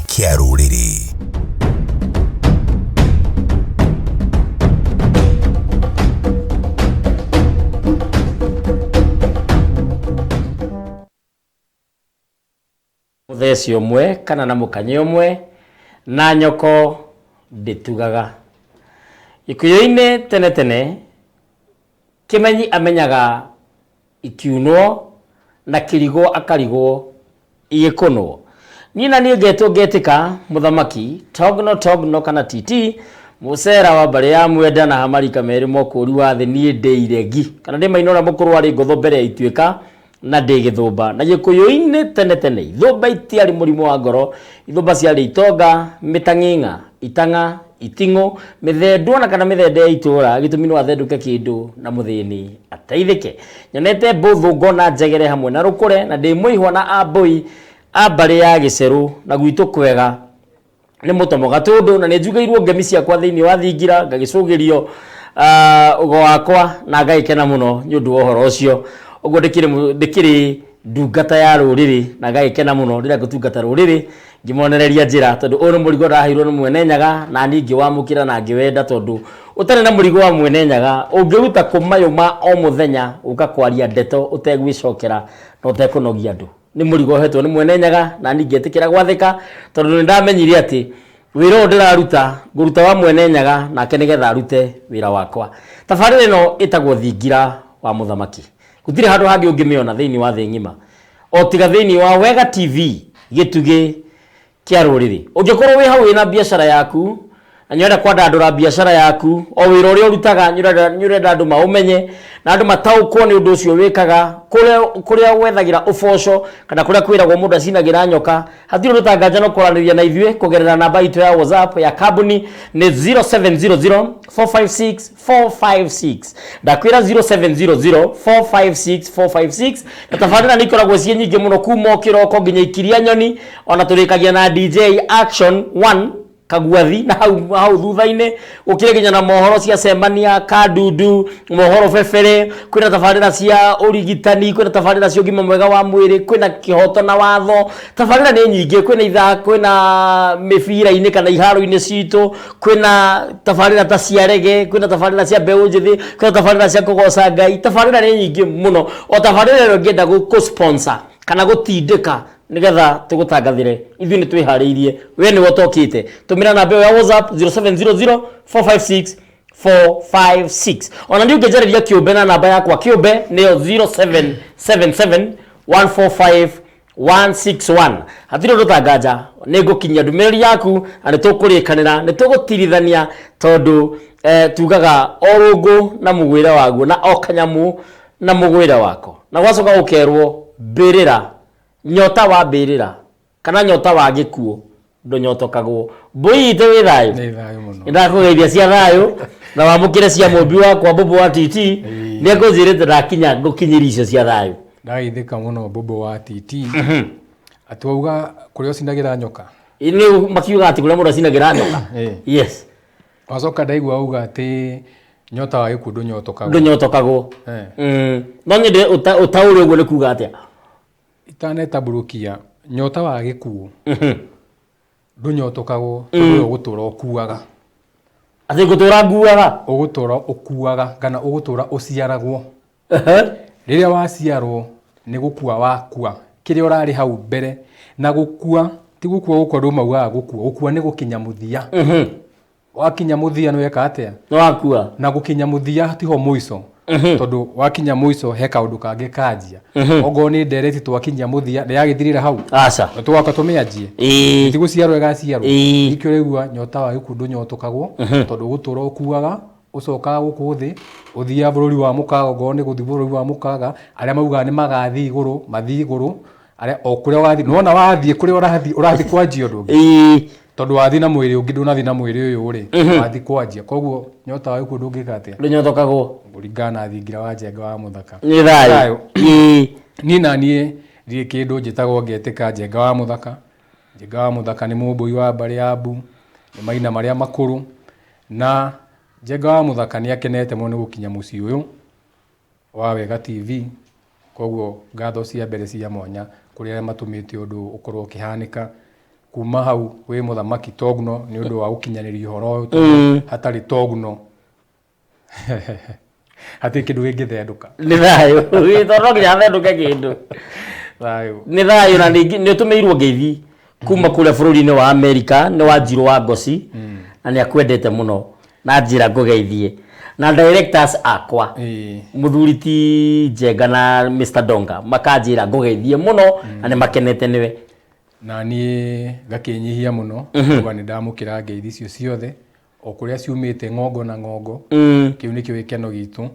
kia ruriri. Mutheci umwe kana na mukanye umwe na nyoko nditugaga. Ikuyu-ini tene tene Kimenyi amenyaga ikiunwo na kirigo akarigwo igikunwo. Nina ni ngetika muthamaki togno kana titi musera wa bare ya mwenda na hamarika meri mokuri wa thi ni ndeiregi kana ndi mainora mukuru ari ngotho mbere ya ituika na ndigithumba na gikuyu-ini tene ithumba itiari murimo wa ngoro ithumba ciari itonga mitang'ing'a itanga itingo mithendwo na kana mithende ya itura gitumi no athenduke kindu na muthini ateithike. Nyonete buthu ngona njegere hamwe na rukure na ndi muihwa na aboi abare ya giceru na gwitu kwega ni mutomo gatundu na nijugairwo ngemi ciakwa thiini wa thingira ngagicugirio ugo wakwa na ngaikena muno ni undu wa uhoro ucio. Ugo ndikiri ndungata ya ruriri na ngaikena muno ndira gutungata ruriri ngimonereria njira tondu uru murigo ndaheirwo ni mwene nyaga na ningi wamukira na ngiwenda tondu utare na murigo wa mwene nyaga ungiruta kumayuma o muthenya ukakwaria ndeto utegwicokera na utekunogia andu ni murigo hetwo ni mwene nyaga na ningi etikira gwathika tondu ni ndamenyire ati wira ndiraruta nguruta wa mwene nyaga na kenigetha arute wira wakwa. Tabarire no itagwo thingira wa muthamaki gutire handu hangi ungimiona thiini wa thi ngima o tiga thiini wa Wega TV gitugi kia ruriri. Ungikorwo wi hau ina biashara yaku na nyenda kwandandura biashara yaku o wira uria urutaga nyurenda andu maumenye na andu mataukwo ni undu ucio wikaga kuria wethagira uboco kana kuria kwiragwo mundu acinagira nyoka hatiri rutanganja no kuraniria na ithue kugerera namba itu ya WhatsApp ya kambuni ni 0700456456 ndakwira 0700456456 na tabarira ni ikoragwo cie nyingi muno kuma kiroko nginya ikiria nyoni ona turikagia na DJ Action 1 kagwathi na hau thutha-ini ukire ginya na mohoro cia cemania kadudu mohoro bebere kwina tabarira cia urigitani kwina tabarira cia ugima mwega wa mwiri kwina kihoto na watho tabarira ni nyingi kwina itha kwina mibira-ini kana iharo-ini citu kwina tabarira ta cia rege kwina tabarira cia mbeu njithi kwina tabarira cia kugoca Ngai tabarira ni nyingi muno o tabarira ro ngenda go sponsor kana gutindika nigetha tugutangathire ithu ni twihariirie we ni wotokite tumira namba ya WhatsApp 0700456456 ona ndio ngejereria kiumbe na namba yakwa kiumbe niyo 0777145161 hatiro rutanganja nigukinya ndumiriri yaku ani tukurikanira ni tugutirithania tondu tugaga orungu na mugwira waguo na okanyamu na mugwira wako na gwacoka ukerwo mbirira nyota wa mbirira kana nyota wa gikuo ndonyotokagwo mbuite wi thayu muno ndakugeithia cia thayu na wamukire cia mumbi wakwa Bobo wa titi ni nguzirite ndakinya ngukinyiri icio cia thayu ndaithika muno Bobo wa titi atwauga kurio cinagira nyoka ini makiuga ati kuria mundu cinagira nyoka yes wacoka ndaigua auga ati nyota wa gikuo ndonyotokagwo no nyende utaure uguo ni kuga atia itaneta burukia nyota wa gikuo ndunyotokagwo tondu ugutura ukuaga ati gutura nguaga ugutura ukuaga kana ugutura uciaragwo riria waciarwo ni gukua wakua kiria urari hau mbere na gukua ti gukua gukwa mauga gukua ni gukinya muthia wakinya muthia no weka atia no wakua na gukinya muthia tiho muico tondu wakinya muico he kaundu kangi kanjia ogo ni ndereti twakinya muthia ni yagithirira hau aca twaka tumianjie tiguciarwo igaciarwo ikio regua nyota wa gikuo nyotokagwo tondu gutura ukuaga ucokaga guku thi uthia bururi wa mukaga ogo ni guthi bururi wa mukaga aria mauga ni magathi iguru mathi iguru aria okuria wathi nona wathi kuria urathi kwanjia ndungi tondu wathi na mwiri ungi ndunathi na mwiri uyu ri wathi kwanjia koguo nyota wa gikuo ndungika atia ndonyotokagwo kuringana thingira wa Njenga wa Muthaka ni thayu ni nanie ri kindu njitagwo ngetika Njenga wa Muthaka. Njenga wa Muthaka ni mumbui wa mbari ya Mbu ni maina maria makuru na Njenga wa Muthaka ni akenete muno gukinya muci uyu wa Wega TV koguo ngatho cia mbere cia mwanya kuri aria matumite undu ukorwo ukihanika kuma hau we muthamaki Togno ni undu wa gukinyaniria horo uyu hatari Togno hati kindu gingithenduka ni thayo githoro nginya thenduke kindu thayo ni thayo na ni tumeirwo ngeithi kuma kule bururi-ini wa America ni Wanjiru wa Ngoci na ni akwendete muno na njira ngugeithie na directors akwa muthuri ti Njenga na Mr Donga makanjira ngugeithie muno na ni makenete niwe na ni gakinyihia muno kuba ni ndamukira ngeithi icio ciothe o kuria ciumite ngongo na ngongo kiu ni kiwikeno gitu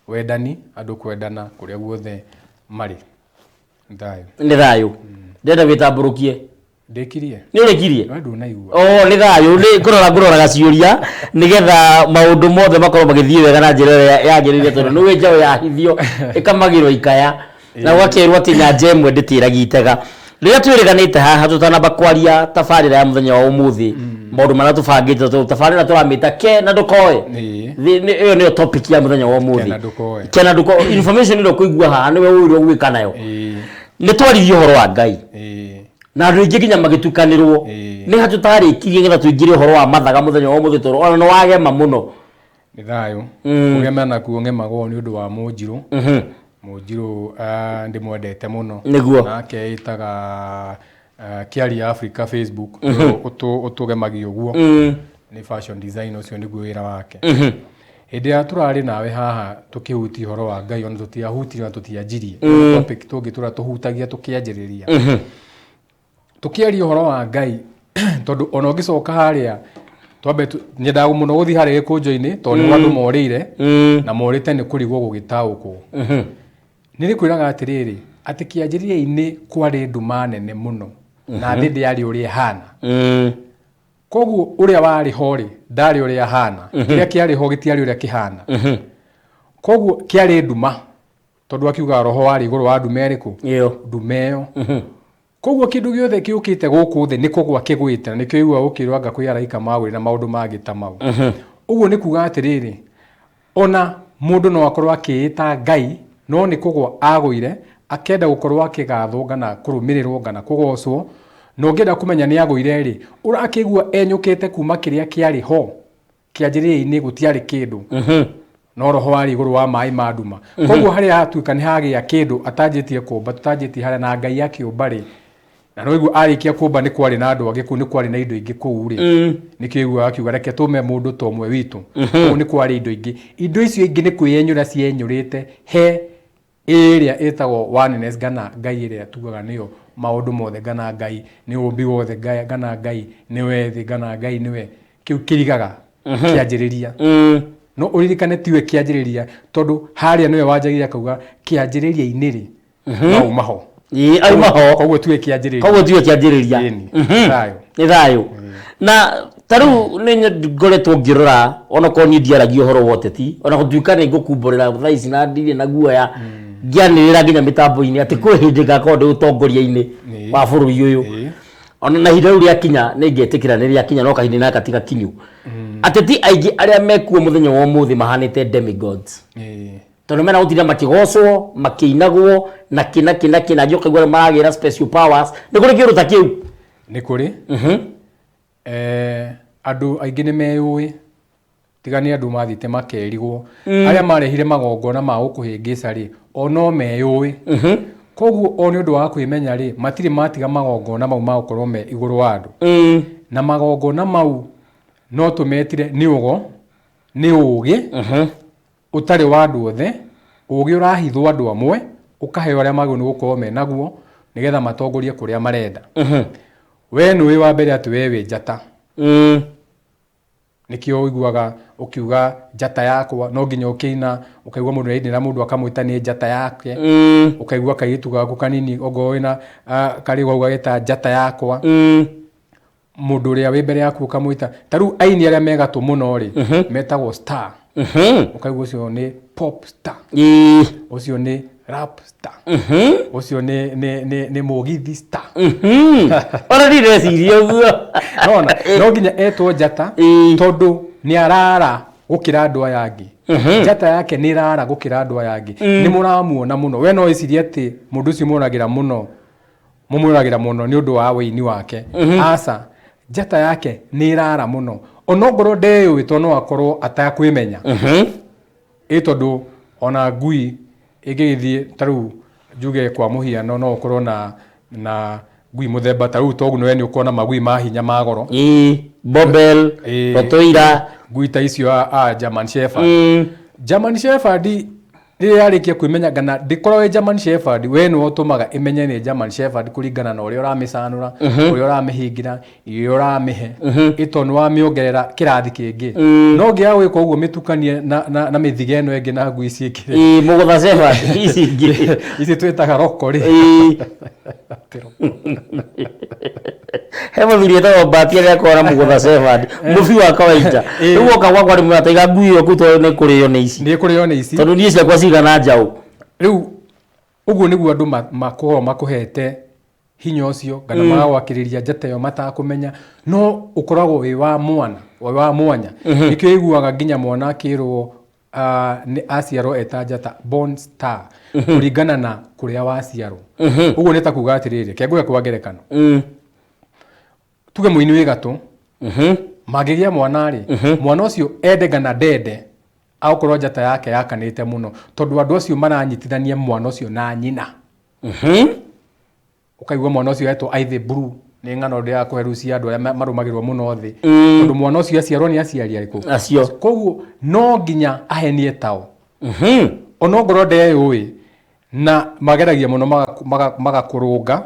wendani andu kwendana kuria guothe mari ndayo ni thayo ndenda witamburukie ndekirie ni urekirie ndu naigua ni thayo ni ngurora gaciuria nigetha maundu mothe makorwo magithie wega na njira yagirire tondu ni wenjao ya hithio ikamagirwo ikaya na wakerwo ati nyanja imwe nditiragia itega riria twiriganite haha tutanamba kwaria tabarira ya muthenya wa umuthi maundu maria tubangite tabarira turamita ke na ndukoe iyo niyo topic ya muthenya wa umuthi kena ndukoe information ndo kuigua haha niwe uirwo gwika nayo ni twarithio horo wa Ngai na andu ingi nginya magitukanirwo ni hatutarikirie ngetha tuingire horo wa mathaga muthenya wa umuthi toro ona no wagema muno ni thayo ugema na kuongemago ni undu wa Munjiru Munjiru ndimwendete muno nake itaga Kiari Africa Facebook utugemagia uguo ni fashion design ucio niguo wira wake hindi ya turari nawe haha tukihuti horo wa Ngai ona tutiahuti na tutiajirie topic tungi tuhutagia tukianjiriria tukiaria horo wa Ngai tondu ona ungicoka haria twambe nyendaga muno guthi haria gikunjo-ini tondu andu morire na morite ni kurigwo gugitaukwo nilikwiraga atiriri ati kianjiriria-ini kwari nduma nene muno na thindi yari uria hana koguo uria wari hori ndari uria hana kiria kiari ho gitiari uria kihana koguo kiari nduma tondu akiuga roho wari iguru wa ndume iriku ndumeyo koguo kindu giothe kiukite guku thi niko gwa kigwite nikio igua ukirwa anga kwi araika maguri na maundu mangi ta mau uguo ni kuga atiriri ona mundu no akorwa akiita Ngai no ni kugwa agwire akenda gukorwa akigathwo kana kurumirirwo kana kugocwo no ngenda kumenya ni agwire ri urakigua enyukite kuma kiria kiari ho kianjiriria-ini gutiari kindu no roho wari iguru wa mai maduma koguo haria hatuika ni hagia kindu atanjitie kumba tutanjitie haria na Ngai akiumba ri na no igua arikia kumba ni kwari na andu angi ku ni kwari na indo ingi kuu ri nikio igua akiuga reke tume mundu tomwe witu ku ni kwari indo icio ingi ni kwiyenyura cienyurite he iria etagwo oneness gana Ngai iria tugaga niyo maundu mothe gana Ngai ni umbi wothe gana Ngai ni wethi gana Ngai niwe kiu kirigaga kianjiriria no uririkane tiwe kianjiriria tondu haria niwe wanjagia kauga kianjiriria-ini ri no maho ai maho koguo tiwe kianjiriria ni thayo na taru ni ngoretwo ngirora ona ko ni ndiaragio horo woteti ona gutuika ni ngukumburira thaici na ndire na guoya ngianirira nginya mitambo-ini ati kwi hindi ngakorwo ndi utongoria-ini wa bururi uyu ona na hinda riu riakinya ni ngetikira ni riakinya no kahindi na katika kinyu ateti aingi aria mekuo muthenya wa umuthi mahanite demigods tondu mena gutira makigocwo makiinagwo na kina njoka igwa maragira special powers ni kuri kiruta kiu ni kuri andu aingi ni meyui tigani andu mathite makerigwo aria marehire magongona ma gukuhingica ri ono meyui koguo oni undu wa kwimenya ri matiri matiga magongona mau ma gukorwo me iguru wa andu na magongona mau no tumetire ni ugo ni ugi utari wa andu othe ugi urahithwo andu amwe ukaheo aria magwo ni gukorwo me naguo nigetha matongorie kuria marenda we ni wa mbere ati we wi njata nikio iguaga ukiuga njata yakwa no nginya ukina ukaigua mundu raidira mundu akamwita ni njata yake ukaigua kaitu gaku kanini ogoina karigwa ugagita njata yakwa mundu ria wi mbere yaku ukamwita taru aini aria megatu muno ri metagwo star ukaigua ucio ni pop star ucio ni rap star ucio ni mugithi star ona ndireciria uguo nona no nginya etwo njata tondu ni arara gukira andu aya angi njata yake ni rara gukira andu aya angi ni muramuona muno we no iciria ati mundu ucio muragira muno mumuragira muno ni undu wa wini wake asa njata yake ni irara muno onongoro ndeyo to no akorwo atakwimenya itondu ona ngui igithie taru njuge kwa muhiano no ukorwo na ngui muthemba taru togu no ni ukona magui mahinya magoro bobel rotoira ngui ta icio a German Shepherd German Shepherd Rĩrĩa yarĩkia kwĩmenya gana ndĩkorwo German Shepherd we no ũtũmaga imenye nĩ German Shepherd kũringana na ũrĩa ũramĩcanũra ũrĩa ũramĩhingira irio ũramĩhe ito nĩ wamĩongerera kĩrathi kĩngĩ no ngĩa gwĩka ũguo mĩtukanie na mĩthiga ĩno ĩngĩ na ngui ciĩkĩre mũgũtha Shepherd ici ingĩ ici twĩtaga rokori he mũthuri etagwo Mbati arĩa akora mũgũtha Shepherd mũbi wa kawaida rĩu oka gwakwa rĩmwe ataiga ngui ĩyo kutwo nĩ kũrĩo nĩ ici tondũ niĩ ciakwa cigana njaũ rĩu ũguo nĩguo andũ makorwo makũhete hinya ũcio kana magawakĩrĩria njata ĩyo matakũmenya no ũkoragwo wĩ wa mwanya nĩkĩo iguaga nginya mwana akĩrwo nĩ aciarwo eta njata born star kũringana na kũrĩa waciarwo ũguo nĩ ta kuga atĩrĩrĩ kĩngũya kwa ngerekano tuge mũini wĩ gatũ mangĩgĩa mwana rĩ mwana ũcio ende kana ndende akorwo njata yake yakanĩte mũno tondũ andũ acio maranyitithania mwana ũcio na nyina ũkaigua mwana ũcio etwo Aithe Blue nĩ ng'ano ndĩ ya kũherucia andũ arĩa marũmagĩrĩrwo mũno thĩ tondũ mwana ũcio aciarwo nĩ aciari arĩkũ acio koguo no nginya ahenie tao onongorwo ndeyũĩ na mageragia mũno magakũrũnga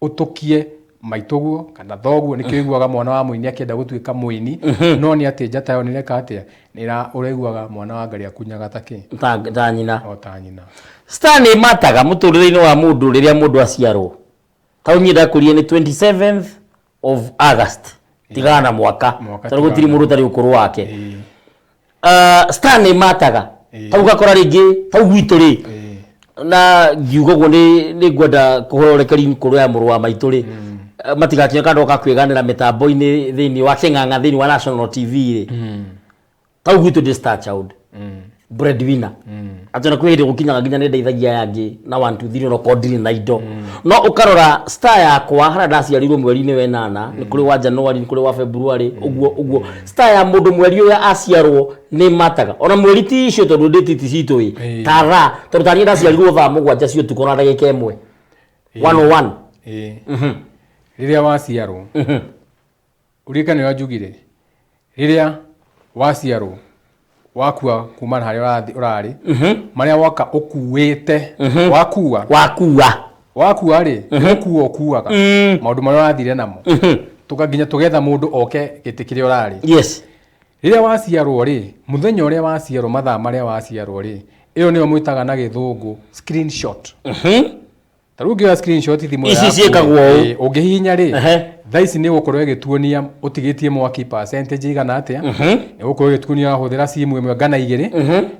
ũtũkie maituguo kana thoguo nĩkĩo iguaga mwana wa mũini akĩenda gũtuĩka mũini no nĩ atĩ njata yo nĩreka atĩa nĩra ũraiguaga mwana wa Ngarĩ akunyaga takĩ ta nyina o ta nyina star nĩ mataga mũtũrĩre-inĩ wa mũndũ rĩrĩa mũndũ aciarwo tau niĩ ndakũria nĩ 27th of August tigana na mwaka tondũ gũtirĩ mũndũ ũtarĩ ũkũrũ wake star nĩ mataga tau gakora rĩngĩ tau gwitũ rĩ na ngiuga ũguo nĩ ngwenda kũhũra rekeri kũrũ ya mũrũ wa maitũ rĩ matigakinya kando kakwĩganĩra mĩtambo-inĩ thĩinĩ wa Kĩng'ang'a thĩinĩ wa National TV rĩ tau gwitũ ndĩ star child breadwinner atĩ na kwĩhĩrĩ gũkinyaga nginya nĩ ndeithagia yangĩ na 1 2 3 no kondirĩ na indo no ũkarora star yakwa harĩa ndaciarirwo mweri-inĩ wa 8 nĩ kũrĩ wa January nĩ kũrĩ wa February ũguo star ya mũndũ mweri ũyũ aciarwo nĩ mataga ona mweri ti icio tondũ date ti citũ tara tondũ tani ndaciarirwo thaa 7 cia ũtukũ na ndagĩka 1 101 rĩrĩa waciarwo ũrikane wanjugire rĩrĩa waciarwo wakua kuma harĩa ũrarĩ marĩa waka ũkuĩte wakua rĩ ũkuaga maũndũ marĩa wathire namo tũkanginya tũgetha mũndũ oke gĩtĩ kĩrĩa ũrarĩ yes rĩrĩa waciarwo rĩ mũthenya ũrĩa waciarwo mathaa marĩa waciarwo rĩ ĩyo nĩyo mwĩtaga na gĩthũngũ screenshot tarĩu ngĩoya screenshot thimũ yaku ici ciĩkagwo ũngĩhihinya rĩ thaa ici nĩ gũkorwo ĩgĩtuonia ũtigĩtie mwaki percentage igana atĩa nĩ gũkorwo ĩgĩtuonia hũthĩra simu ĩmwe ngana igĩrĩ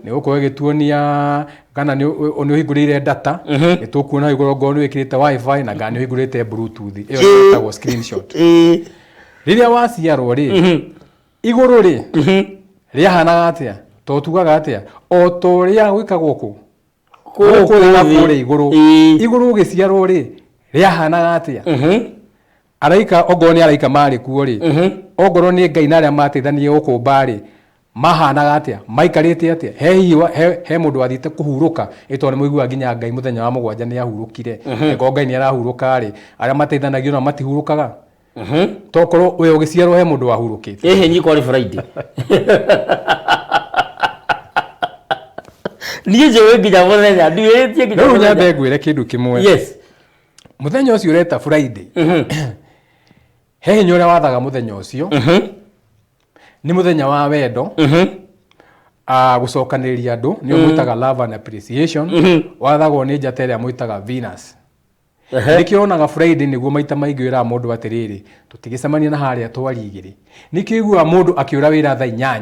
nĩ gũkorwo ĩgĩtuonia kana nĩ ũhingũrĩire data nĩ tũkuona igũrũ ngoro nĩ wĩkĩrĩte wifi na ngana nĩ ũhingũrĩte bluetooth ĩyo nĩ ĩtagwo screenshot rĩrĩa waciarwo rĩ igũrũ rĩ rĩahanaga atĩa to tugaga atĩa o to rĩa gwĩkagwo kũ kũrĩ igũrũ ũgĩciarwo rĩ rĩahanaga atĩa araika ongorwo nĩ araika marĩ kuo rĩ ongorwo nĩ Ngai na arĩa mateithanirie gũkũmba rĩ mahanaga atĩa maikarĩte atĩa he mũndũ wathiĩte kũhurũka ĩtwo nĩ mũigua nginya Ngai mũthenya wa 7 nĩ ahurũkire eko Ngai nĩ arahurũka rĩ arĩa mateithanagio na matihurũkaga tokorwo we ũgĩciarwo he mũndũ wahurũkĩte nyiko rĩ Friday niĩ njũĩ nginya mũthenya nduĩrĩtie nginya rĩu nyambe ngwĩre kĩndũ kĩmwe yes mũthenya ũcio ũreta Friday he hinya ũrĩa wathaga mũthenya ũcio nĩ mũthenya wa wendo gũcokanĩrĩria andũ nĩyo mwĩtaga love and appreciation wathagwo nĩ njata ĩrĩa mwĩtaga Venus nĩkĩo onaga Friday nĩguo maita maingĩ wĩraga mũndũ atĩrĩrĩ tũtigĩcemania na harĩa twari igĩrĩ nĩkĩo iguaga mũndũ akĩũra wĩra thaa 8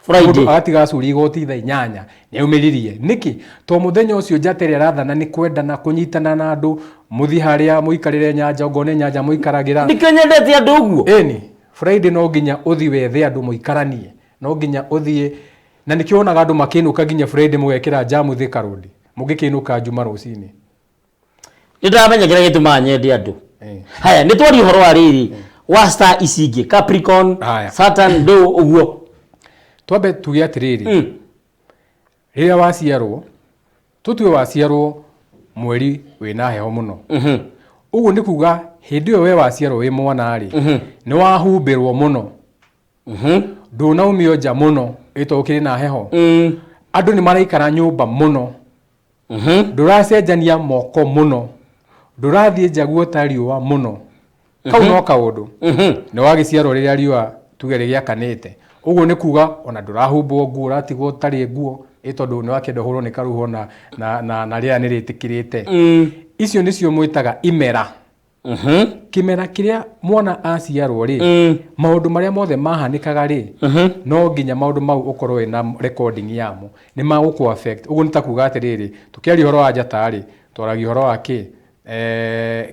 Friday agatiga curi igoti thaa 8 nĩ aumĩririe nĩkĩ to mũthenya ũcio njata ĩrĩa rathana nĩ kwendana kũnyitana na andũ mũthi harĩa mũikarĩre nyanja ngone nyanja mũikaragĩra nĩkĩo nyendete andũ ũguo ĩni Friday no nginya ũthi wethe andũ mũikaranie no nginya ũthiĩ na nĩkĩo onaga andũ makĩinũka nginya Friday mũgekĩra jamu Thika Road mũngĩkĩinũka njuma rũcinĩ ndamenya kira gituma nyende andu haya ni twari horo wa riri wa star icingi Capricorn Saturn do uguo twambe tugia atiriri riria waciarwo tutue waciarwo mweri wina heho muno uguo ni kuga hindi yo we waciarwo wi mwana ri ni wahumbirwo muno ndunaumio nja muno itokiri na heho andu ni maraikara nyumba muno nduracenjania moko muno ndurathie nja guota riua muno kau no kaundu ni wagiciarwo riria riua tuge rigiakanite uguo ni kuga ona ndurahumbwo nguo ratigwo tari nguo itondu ni wakenda hurwo ni karuho na ria ni ritikirite icio nicio mwitaga imera kimera kiria mwana aciarwo ri maundu maria mothe mahanikaga ri no nginya maundu mau ukorwo na recording yamo ni maguku affect uguo ni takuga atiriri tukiari horo wa njata ri twaragi horo wa ki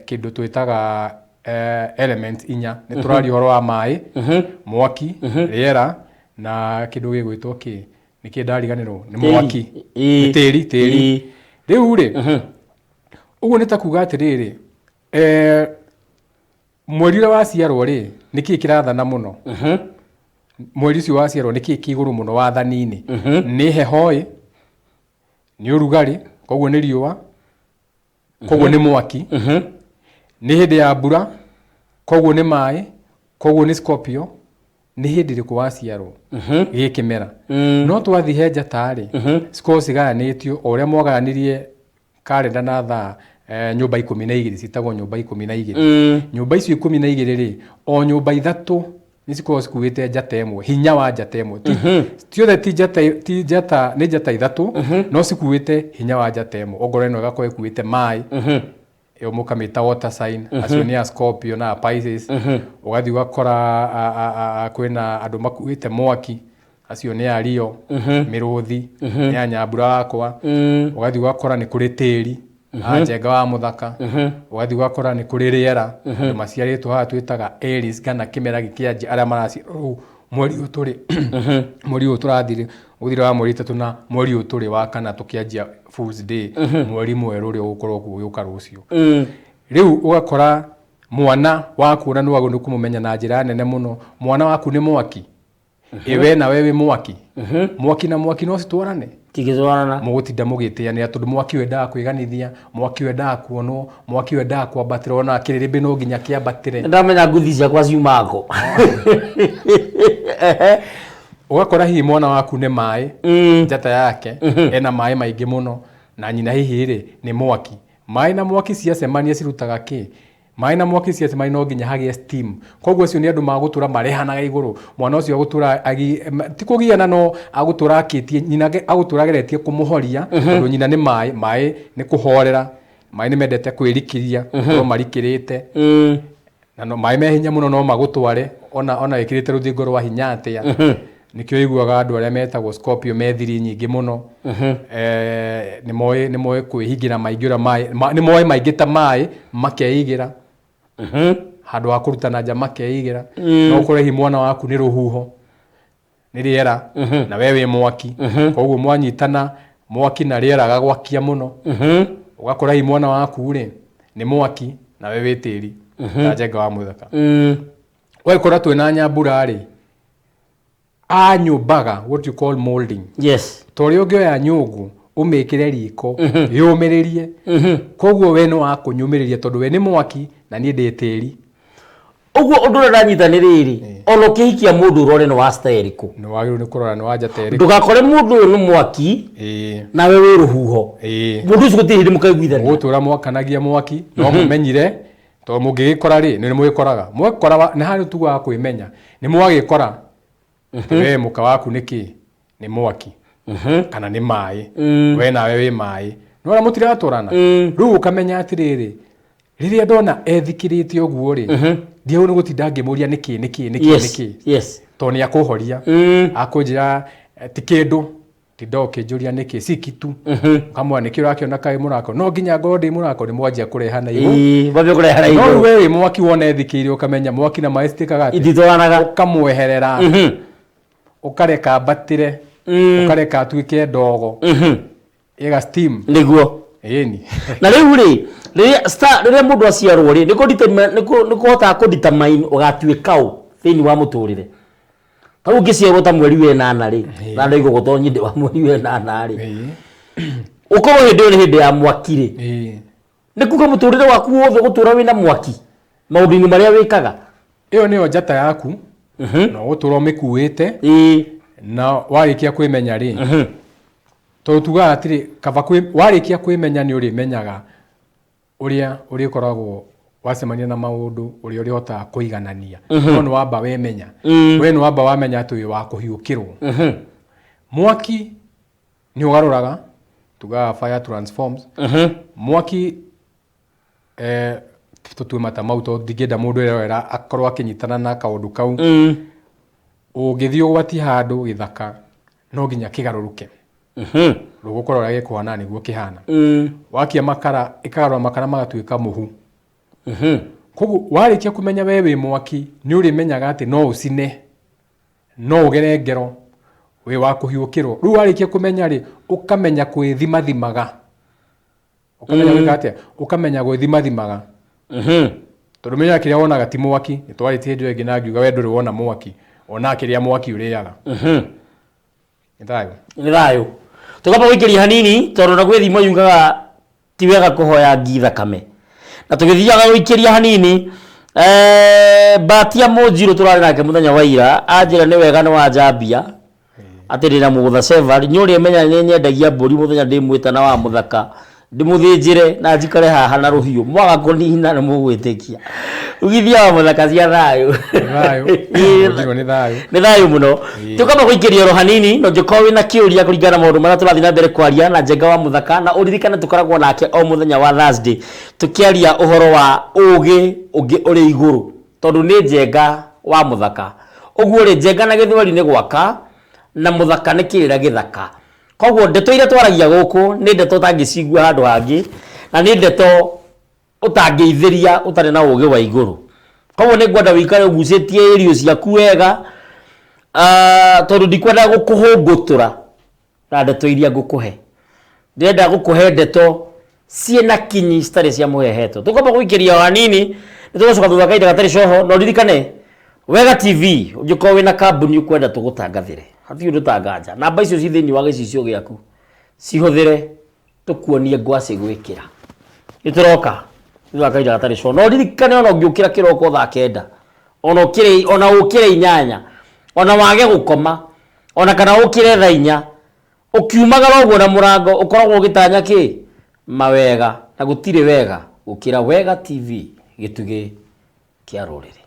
kindu twitaga element inya ni turari horo wa mai mwaki riera na kindu gigwitwo ki ni kindariganirwo ni mwaki ni tiri riu ri uguo ni takuga atiriri mweri wa ciarwo ri niki kirathana muno mweri ucio wa ciarwo niki kiguru muno wathanini ni hehoi ni urugari koguo ni riua koguo ni mwaki ni hindi ya mbura koguo ni mai koguo ni Scorpio ni hindi riku wa ciarwo gikimera no twathi henja tari siko cigayanitio o uria mwaganirie kalenda na thaa nyumba 12 citagwo nyumba 12 nyumba icio 12 ri o nyumba ithatu niciko cikuite njata imwe hinya wa njata imwe tiothe ti njata ni njata ithatu no cikuite hinya wa njata imwe ongorwo ino igakorwo ikuite mai yo mukamita water sign acio ni Scorpio na Pisces ugathi ugakora kwina andu makuite mwaki acio ni ario miruthi ni nyambura wakwa ugathi ugakora ni kuri tiri njenga wa muthaka ugathi ugakora ni kuri riera andu maciaritwo haha twitaga Aries kana kimera gikianji aria maraci mweri uturi mweri uturathire uthire wa mweri 3 na mweri uturi wa kana tukianjia Fool's Day mweri mweru uri ukorwo kuuka rucio riu ugakora mwana waku na nuwago nukumumenya na njira nene muno mwana waku ni mwaki iwe na wewe mwaki mwaki na mwaki no citwarane tigizwarana mugutinda mugitiania tondu mwaki wendaga kwiganithia mwaki wendaga kuonwo mwaki wendaga kwambatira ona kiririmbi no nginya kiambatire ndamenya nguthi ciakwa ciumako ugakora hihi mwana waku ni mai njata yake ena mai maingi muno na nyina hihi ri ni mwaki mai na mwaki ciacemania cirutaga ki mai na mwaki ciacemania no nginya hagie steam koguo acio ni andu magutura marehanaga iguru mwana ucio agutura ti kugiana no agutura akitie nyina agutura geretie kumuhoria tondu nyina ni mai ni kuhorera mai ni mendete kwirikiria ro marikirite na no mai me hinya muno no magutware ona ikirite ruthingo rwa hinya atia nikio iguaga andu aria metagwo Scorpio methiri nyingi muno ni moe kwihingira maingira mai ni moe maingita mai makeigira handu wa kurutana nja makeigira no kurehi mwana waku ni ruhuho ni riera na wewe mwaki koguo mwanyitana mwaki na riera gagwakia muno ugakora hi mwana waku ri ni mwaki na wewe tiri na njenga wa muthaka wekora twina nyambura ri anyumbaga what you call molding yes tori ungioya nyungu umikire riko yumiririe koguo we no akunyumiririe tondu we ni mwaki na nie ndi tiri uguo undu ranyita ni riri ono kihikia mundu rore no wasta eriku no wagiru ni kurora no wanja teri ndugakore mundu ni mwaki na wewe ruhuho mundu ucio gutihiri mukaiguithania gutura mwakanagia mwaki no mumenyire to mungigikora ri ni mwikoraga mwikora ni hari tuga kwimenya ni mwagikora we muka waku niki ni mwaki kana ni mai we na wewe mai no mutira atorana riu ukamenya atiriri riria ndona ethikirite uguo ri ndio ni gutinda ngimuria niki yes to ni akuhoria akunjira ti kindu tidoke juria niki sikitu kamwa nikiro akiona kai murako no nginya ngodi murako ni mwanjia kurehana igu babe kurehana igu no wewe mwaki wona ethikire ukamenya mwaki na mai stikaga ititwaranaga ukamweherera ukareka batire ukareka tuike ndogo iga steam niguo Eni. Na riu ri riria mundu aciarwo ri niko hota kudetermine ugatuika u thini wa muturire. Tau ngiciarwo ta mweri we 8 ri na ndio gutonyi ndi wa mweri we 8 ri. Ukorwo hindi ya mwaki ri. Nikuga muturire waku wothe gutura wina mwaki. Maudini maria wikaga. Iyo niyo njata yaku. Na gutura mikuite. Na warikia kwimenya ri. To tuga atiri kaba warikia kwimenya ni uri menyaga uria koragwo wacemania na maundu uri hota kuiganania. No wamba wemenya. We no wamba wamenya atu wa kuhiukirwo. Mwaki ni ugaruraga tuga fire transforms. Mwaki tutue matamau to digenda mundu era akorwo akinyitana na kaundu kau. Ugithio gwati handu githaka no ginya kigaruruke. Rugukorwo gikwana niguo kihana. Wakia makara ikagarura makara magatuika muhu. Kogu warikia kumenya wewe mwaki ni uri menyaga ati no ucine no ugere ngero we wakuhiukirwo. Ru warikia kumenya ri ukamenya kwithima thimaga. Ukamenya wikate ukamenya gwithima thimaga. Tondu menya kiria wonaga ti mwaki nitwaritie njo ingi na ngiuga we nduri wona mwaki ona kiria mwaki uriaga. Ni thayo. Tukaba wikiria hanini tondu na gwithima yugaga ti wega kuhoya ngi thakame. Na tugithiaga wikiria hanini Batia Mojiro turari nake muthenya wa ira anjira ni wega ni wa njambia ati ndina mugutha sevari nyuri emenya nyendagia mburi muthenya ndi mwita na wa muthaka ndimuthinjire na njikare haha na ruhiu mwaga kunihina na mugwitikia ugithia wa muthaka cia thayo ni thayo muno tukaba guikiria ro hanini no njiko wina kiuria kuringana maundu maria turathi na mbere kwaria na Njenga wa muthaka na uririkane tukoragwo nake o muthenya wa Thursday tukiaria uhoro wa ugi uri iguru tondu ni Njenga wa muthaka uguo ri Njenga na githwari ni gwaka na muthaka ni kirira githaka. Koguo ndeto ira twaragia guku ni ndeto tangicigua handu hangi na ni ndeto utangeithiria utari na ugi wa iguru. Koguo ni ngwenda wikare ugucetie irio ciaku wega tondu ndikwenda gukuhungutura na ndeto iria ngukuhe. Ndenda gukuhe ndeto ciena kinyi citari cia muheheto. Tukamba gwikiria hanini nitugucoka thutha kaita gatari coho no ririkane Wega TV ungiko wina kambuni ukwenda tugutangathire hathi ndutanganja namba icio ci thini wa gicicio giaku cihuthire tukuonie ngwaci gwikira ituroka thutha kaita gatari coho no ririkane ona ungiukira kiroko thaa 9 ona ukire inyanya ona wage gukoma ona kana ukire thaa 4 ukiumagara uguo na murango ukoragwo ugitanya ki mawega na gutire wega ukira Wega TV gituge kia rurire.